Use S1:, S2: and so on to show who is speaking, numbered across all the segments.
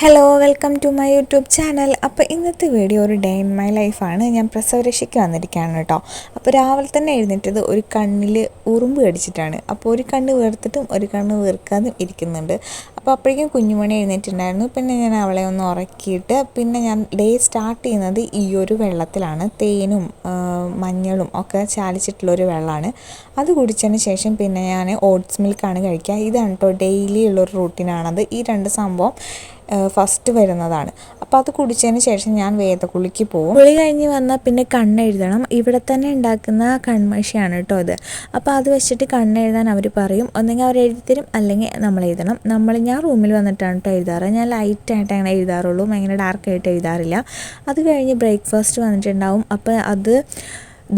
S1: Hello welcome to my YouTube channel. അപ്പോൾ ഇന്നത്തെ video ഒരു ഡേ ഇൻ മൈ ലൈഫാണ്. ഞാൻ പ്രസവരക്ഷയ്ക്ക് വന്നിരിക്കുകയാണ് കേട്ടോ. അപ്പോൾ രാവിലെ തന്നെ എഴുന്നേറ്റത് ഒരു കണ്ണിൽ ഉറുമ്പ് കടിച്ചിട്ടാണ്. അപ്പോൾ ഒരു കണ്ണ് വീർത്തിട്ടും ഒരു കണ്ണ് വീർക്കാതും ഇരിക്കുന്നുണ്ട്. അപ്പോൾ അപ്പോഴേക്കും കുഞ്ഞുമണി എഴുന്നേറ്റുണ്ടായിരുന്നു. പിന്നെ ഞാൻ അവളെ ഒന്ന് ഉറക്കിയിട്ട് പിന്നെ ഞാൻ ഡേ സ്റ്റാർട്ട് ചെയ്യുന്നത് ഈ ഒരു വെള്ളത്തിലാണ്. തേനും മഞ്ഞളും ഒക്കെ ചാലിച്ചിട്ടുള്ളൊരു വെള്ളമാണ്. അത് കുടിച്ചതിന് ശേഷം പിന്നെ ഞാൻ ഓട്സ് മിൽക്കാണ് കഴിക്കുക. ഇതാണ് കേട്ടോ ഡെയിലി ഉള്ളൊരു റൂട്ടീനാണത്. ഈ രണ്ട് സംഭവം ഫസ്റ്റ് വരുന്നതാണ്. അപ്പോൾ അത് കുടിച്ചതിന് ശേഷം ഞാൻ വേദകുളിക്ക് പോകും. കുളി കഴിഞ്ഞ് വന്നാൽ പിന്നെ കണ്ണെഴുതണം. ഇവിടെ തന്നെ ഉണ്ടാക്കുന്ന കൺമഷിയാണ് കേട്ടോ ഇത്. അപ്പോൾ അത് വെച്ചിട്ട് കണ്ണെഴുതാൻ അവർ പറയും. ഒന്നെങ്കിൽ അവർ എഴുതിത്തരും, അല്ലെങ്കിൽ നമ്മൾ എഴുതണം. ഞാൻ റൂമിൽ വന്നിട്ടാണ് കേട്ടോ എഴുതാറ്. ഞാൻ ലൈറ്റായിട്ട് അങ്ങനെ എഴുതാറുള്ളൂ, ഭയങ്കര ഡാർക്കായിട്ട് എഴുതാറില്ല. അത് കഴിഞ്ഞ് ബ്രേക്ക്ഫാസ്റ്റ് വന്നിട്ടുണ്ടാവും. അപ്പോൾ അത്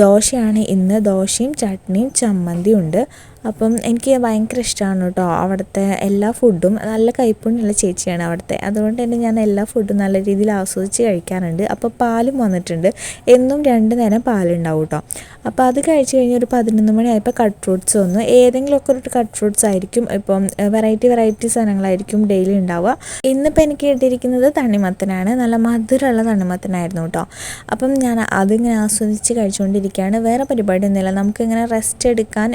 S1: ദോശയാണ് ഇന്ന്. ദോശയും ചട്നിയും ചമ്മന്തിയും ഉണ്ട്. അപ്പം എനിക്ക് ഭയങ്കര ഇഷ്ടമാണ് കേട്ടോ അവിടുത്തെ എല്ലാ ഫുഡും. നല്ല കൈപ്പുണ്യുള്ള ചേച്ചിയാണ് അവിടുത്തെ. അതുകൊണ്ട് തന്നെ ഞാൻ എല്ലാ ഫുഡും നല്ല രീതിയിൽ ആസ്വദിച്ച് കഴിക്കാറുണ്ട്. അപ്പോൾ പാലും വന്നിട്ടുണ്ട്. എന്നും 2 നേരം പാലുണ്ടാവും കേട്ടോ. അപ്പോൾ അത് കഴിച്ച് കഴിഞ്ഞ് ഒരു 11 മണിയായപ്പോൾ കട്ട് ഫ്രൂട്ട്സ് വന്നു. ഏതെങ്കിലുമൊക്കെ ഒരു കട്ട് ഫ്രൂട്ട്സ് ആയിരിക്കും. ഇപ്പം വെറൈറ്റി സാധനങ്ങളായിരിക്കും ഡെയിലി ഉണ്ടാവുക. ഇന്നിപ്പോൾ എനിക്ക് കിട്ടിയിരിക്കുന്നത് തണ്ണിമത്തനാണ്. നല്ല മധുരമുള്ള തണ്ണിമത്തനായിരുന്നു കേട്ടോ. അപ്പം ഞാൻ അതിങ്ങനെ ആസ്വദിച്ച് കഴിച്ചുകൊണ്ടിരിക്കുകയാണ്. വേറെ പരിപാടിയൊന്നുമില്ല. നമുക്കിങ്ങനെ റെസ്റ്റ് എടുക്കാൻ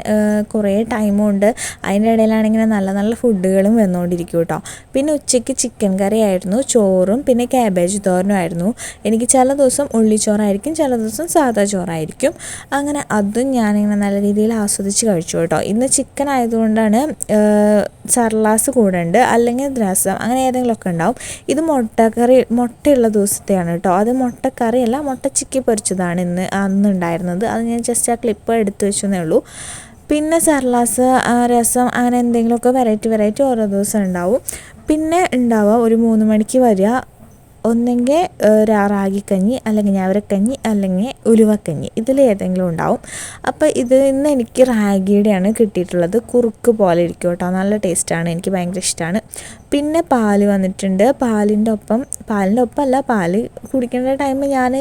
S1: കുറേ ടൈമും ഉണ്ട്. അതിൻ്റെ ഇടയിലാണെങ്കിൽ നല്ല നല്ല ഫുഡുകളും വന്നുകൊണ്ടിരിക്കും കേട്ടോ. പിന്നെ ഉച്ചയ്ക്ക് ചിക്കൻ കറി ആയിരുന്നു, ചോറും പിന്നെ ക്യാബേജ് തോരനുമായിരുന്നു. എനിക്ക് ചില ദിവസം ഉള്ളിച്ചോറായിരിക്കും, ചില ദിവസം സാദാ ചോറായിരിക്കും. അങ്ങനെ അതും ഞാനിങ്ങനെ നല്ല രീതിയിൽ ആസ്വദിച്ച് കഴിച്ചു കേട്ടോ. ഇന്ന് ചിക്കൻ ആയതുകൊണ്ടാണ് സർലാസ് കൂടെ ഉണ്ട്, അല്ലെങ്കിൽ രസം, അങ്ങനെ ഏതെങ്കിലുമൊക്കെ ഉണ്ടാവും. ഇത് മുട്ടയുള്ള ദിവസത്തെയാണ് കേട്ടോ. അത് മുട്ടക്കറിയല്ല, മുട്ട ചിക്കി പൊരിച്ചതാണ് അന്നുണ്ടായിരുന്നത്. അത് ഞാൻ ജസ്റ്റ് ആ ക്ലിപ്പ് എടുത്തു വെച്ചെന്നേ ഉള്ളൂ. പിന്നെ സർലാസ്, രസം, അങ്ങനെ എന്തെങ്കിലുമൊക്കെ വെറൈറ്റി ഓരോ ദിവസം ഉണ്ടാവും. പിന്നെ ഉണ്ടാവുക ഒരു 3 മണിക്ക് വരിക, ഒന്നെങ്കിൽ റാഗിക്കഞ്ഞി, അല്ലെങ്കിൽ ഞവരക്കഞ്ഞി, അല്ലെങ്കിൽ ഉലുവക്കഞ്ഞി, ഇതിലേതെങ്കിലും ഉണ്ടാവും. അപ്പോൾ ഇന്ന് എനിക്ക് റാഗിയുടെയാണ് കിട്ടിയിട്ടുള്ളത്. കുറുക്ക് പോലെ ഇരിക്കും കേട്ടോ, നല്ല ടേസ്റ്റാണ്, എനിക്ക് ഭയങ്കര ഇഷ്ടമാണ്. പിന്നെ പാല് വന്നിട്ടുണ്ട്. പാലിൻ്റെ ഒപ്പമല്ല, പാല് കുടിക്കേണ്ട ടൈം ഞാൻ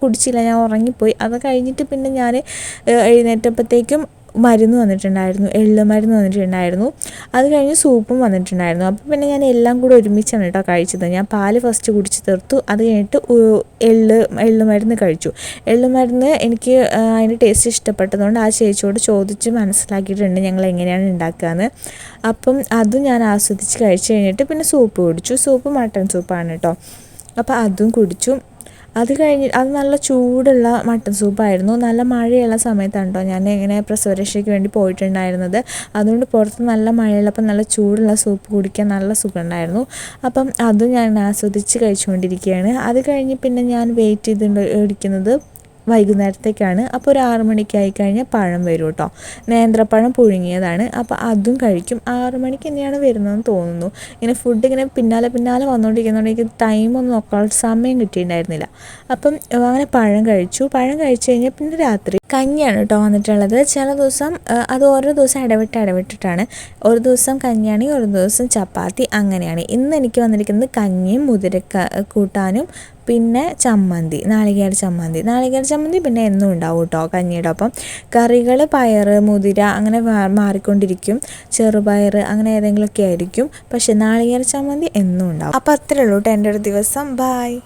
S1: കുടിച്ചില്ല, ഞാൻ ഉറങ്ങിപ്പോയി. അത് കഴിഞ്ഞിട്ട് പിന്നെ ഞാൻ എഴുന്നേറ്റപ്പോഴത്തേക്കും മരുന്ന് വന്നിട്ടുണ്ടായിരുന്നു, എള്ളുമരുന്ന് വന്നിട്ടുണ്ടായിരുന്നു. അത് കഴിഞ്ഞ് സൂപ്പും വന്നിട്ടുണ്ടായിരുന്നു. അപ്പോൾ പിന്നെ ഞാൻ എല്ലാം കൂടെ ഒരുമിച്ചാണ് കേട്ടോ കഴിച്ചത്. ഞാൻ പാല് ഫസ്റ്റ് കുടിച്ച് തീർത്തു. അത് കഴിഞ്ഞിട്ട് എള്ളുമരുന്ന് കഴിച്ചു. എള്ളുമരുന്ന് എനിക്ക് അതിൻ്റെ ടേസ്റ്റ് ഇഷ്ടപ്പെട്ടതുകൊണ്ട് ആ ചേച്ചിയോട് ചോദിച്ച് മനസ്സിലാക്കിയിട്ടുണ്ട് ഞങ്ങൾ എങ്ങനെയാണ് ഉണ്ടാക്കുകയെന്ന്. അപ്പം അതും ഞാൻ ആസ്വദിച്ച് കഴിച്ച് കഴിഞ്ഞിട്ട് പിന്നെ സൂപ്പ് കുടിച്ചു. സൂപ്പ് മട്ടൺ സൂപ്പാണ് കേട്ടോ. അപ്പോൾ അതും കുടിച്ചു. അത് നല്ല ചൂടുള്ള മട്ടൻ സൂപ്പായിരുന്നു. നല്ല മഴയുള്ള സമയത്താണ് കേട്ടോ ഞാൻ ഇങ്ങനെ പ്രസവരക്ഷയ്ക്ക് വേണ്ടി പോയിട്ടുണ്ടായിരുന്നത്. അതുകൊണ്ട് പുറത്ത് നല്ല മഴയുള്ളപ്പോൾ നല്ല ചൂടുള്ള സൂപ്പ് കുടിക്കാൻ നല്ല സുഖമുണ്ടായിരുന്നു. അപ്പം അതും ഞാൻ ആസ്വദിച്ച് കഴിച്ചുകൊണ്ടിരിക്കുകയാണ്. അത് കഴിഞ്ഞ് പിന്നെ ഞാൻ വെയിറ്റ് ഇരിക്കുന്നത് വൈകുന്നേരത്തേക്കാണ്. അപ്പോൾ ഒരു 6 മണിക്കായി കഴിഞ്ഞാൽ പഴം വരും കേട്ടോ. നേന്ത്രപ്പഴം പുഴുങ്ങിയതാണ്. അപ്പോൾ അതും കഴിക്കും. 6 മണിക്ക് തന്നെയാണ് വരുന്നതെന്ന് തോന്നുന്നു. ഇങ്ങനെ ഫുഡ് ഇങ്ങനെ പിന്നാലെ വന്നുകൊണ്ടിരിക്കുന്നതുകൊണ്ട് എനിക്ക് ടൈമൊന്നും നോക്കാനുള്ള സമയം കിട്ടിയിട്ടുണ്ടായിരുന്നില്ല. അപ്പം അങ്ങനെ പഴം കഴിച്ചു കഴിഞ്ഞാൽ പിന്നെ രാത്രി കഞ്ഞിയാണ് കേട്ടോ വന്നിട്ടുള്ളത്. ചില ദിവസം അത് ഓരോ ദിവസം ഇടവിട്ടിട്ടാണ്. ഒരു ദിവസം കഞ്ഞിയാണെങ്കിൽ ഒരു ദിവസം ചപ്പാത്തി, അങ്ങനെയാണ്. ഇന്ന് എനിക്ക് വന്നിരിക്കുന്നത് കഞ്ഞിയും കൂട്ടാനും പിന്നെ ചമ്മന്തി, നാളികേര ചമ്മന്തി പിന്നെ എന്നും ഉണ്ടാവും കേട്ടോ കഞ്ഞിയുടെ ഒപ്പം. കറികൾ പയറ്, മുതിര, അങ്ങനെ മാറിക്കൊണ്ടിരിക്കും. ചെറുപയർ, അങ്ങനെ ഏതെങ്കിലുമൊക്കെ ആയിരിക്കും. പക്ഷേ നാളികേര ചമ്മന്തി എന്നും ഉണ്ടാവും. അപ്പോൾ അത്രേ ഉള്ളൂ കേട്ടോ എൻ്റെ ഒരു ദിവസം. ബായ്.